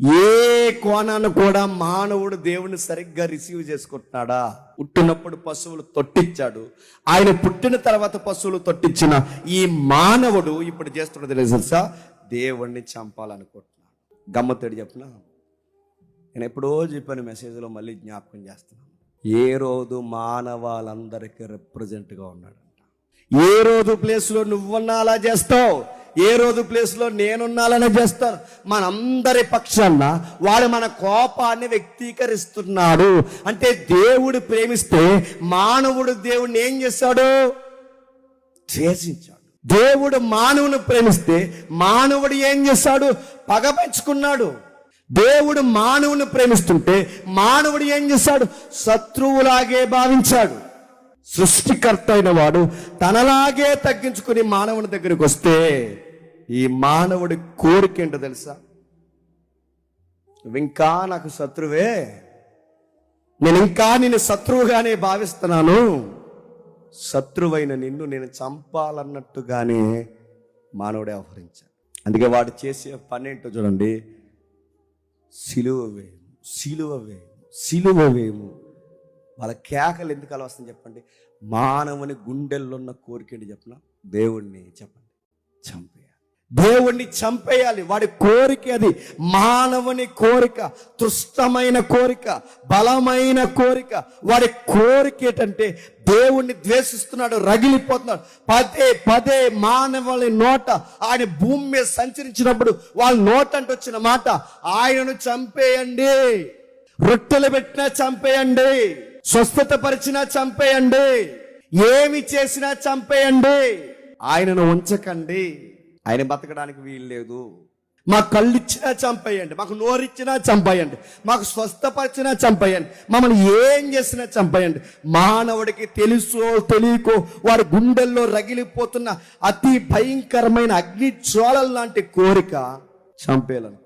ఏ కోణాన్ని కూడా మానవుడు దేవుని సరిగ్గా రిసీవ్ చేసుకుంటున్నాడా? పుట్టినప్పుడు పశువులు తొట్టిచ్చాడు, ఆయన పుట్టిన తర్వాత పశువులు తొట్టించిన ఈ మానవుడు ఇప్పుడు చేస్తున్నది తెలుసా? దేవుణ్ణి చంపాలనుకుంటున్నాడు. గమ్మత్తడి చెప్పిన, నేను ఎప్పుడో చెప్పాను మెసేజ్లో, మళ్ళీ జ్ఞాపకం చేస్తున్నాను. ఏ రోజు మానవాళ్ళందరికీ రిప్రజెంట్గా ఉన్నాడంట. ఏ రోజు ప్లేస్లో నువ్వున్నా అలా చేస్తావు, ఏ రోజు ప్లేస్లో నేనున్నా అలానే చేస్తాను. మనందరి పక్షాన వాడు మన కోపాన్ని వ్యక్తీకరిస్తున్నాడు. అంటే దేవుడు ప్రేమిస్తే మానవుడు దేవుడిని ఏం చేశాడు? ద్వేషించాడు. దేవుడు మానవుని ప్రేమిస్తే మానవుడు ఏం చేశాడు? పగ పెంచుకున్నాడు. దేవుడు మానవుని ప్రేమిస్తుంటే మానవుడు ఏం చేశాడు? శత్రువులాగే భావించాడు. సృష్టికర్త అయిన వాడు తనలాగే తగ్గించుకుని మానవుని దగ్గరికి వస్తే ఈ మానవుడి కోరిక ఏంటో తెలుసా? నువ్వు ఇంకా నాకు శత్రువే, నేను ఇంకా నిన్ను శత్రువుగానే భావిస్తున్నాను, శత్రువైన నిన్ను నేను చంపాలన్నట్టుగానే మానవుడే వ్యవహరించాడు. అందుకే వాడు చేసే పని ఏంటో చూడండి, సిలువ వేము, సిలువ వేము, సిలువ వేము. వాళ్ళ కేకలు ఎందుకు అలా వస్తుంది చెప్పండి? మానవుని గుండెల్లో ఉన్న కోరిక ఏంటి చెప్పిన? దేవుణ్ణి చెప్పండి చంపేయాలి, దేవుణ్ణి చంపేయాలి. వాడి కోరిక అది. మానవుని కోరిక తుష్టమైన కోరిక, బలమైన కోరిక. వాడి కోరిక ఏంటంటే దేవుణ్ణి ద్వేషిస్తున్నాడు, రగిలిపోతున్నాడు. పదే పదే మానవుని నోట, ఆయన భూమి మీద సంచరించినప్పుడు వాళ్ళ నోట అంటే వచ్చిన మాట, ఆయనను చంపేయండి, రొట్టెలు పెట్టినా చంపేయండి, స్వస్థత పరిచినా చంపేయండి, ఏమి చేసినా చంపేయండి, ఆయనను ఉంచకండి, ఆయన బతకడానికి వీలు లేదు. మాకు కళ్ళు ఇచ్చినా చంపేయండి, మాకు నోరిచ్చినా చంపేయండి, మాకు స్వస్థపరిచినా చంపేయండి, మమ్మల్ని ఏం చేసినా చంపేయండి. మానవుడికి తెలుసో తెలియకో వాడి గుండెల్లో రగిలిపోతున్న అతి భయంకరమైన అగ్ని జ్వాలల లాంటి కోరిక చంపేయాలను.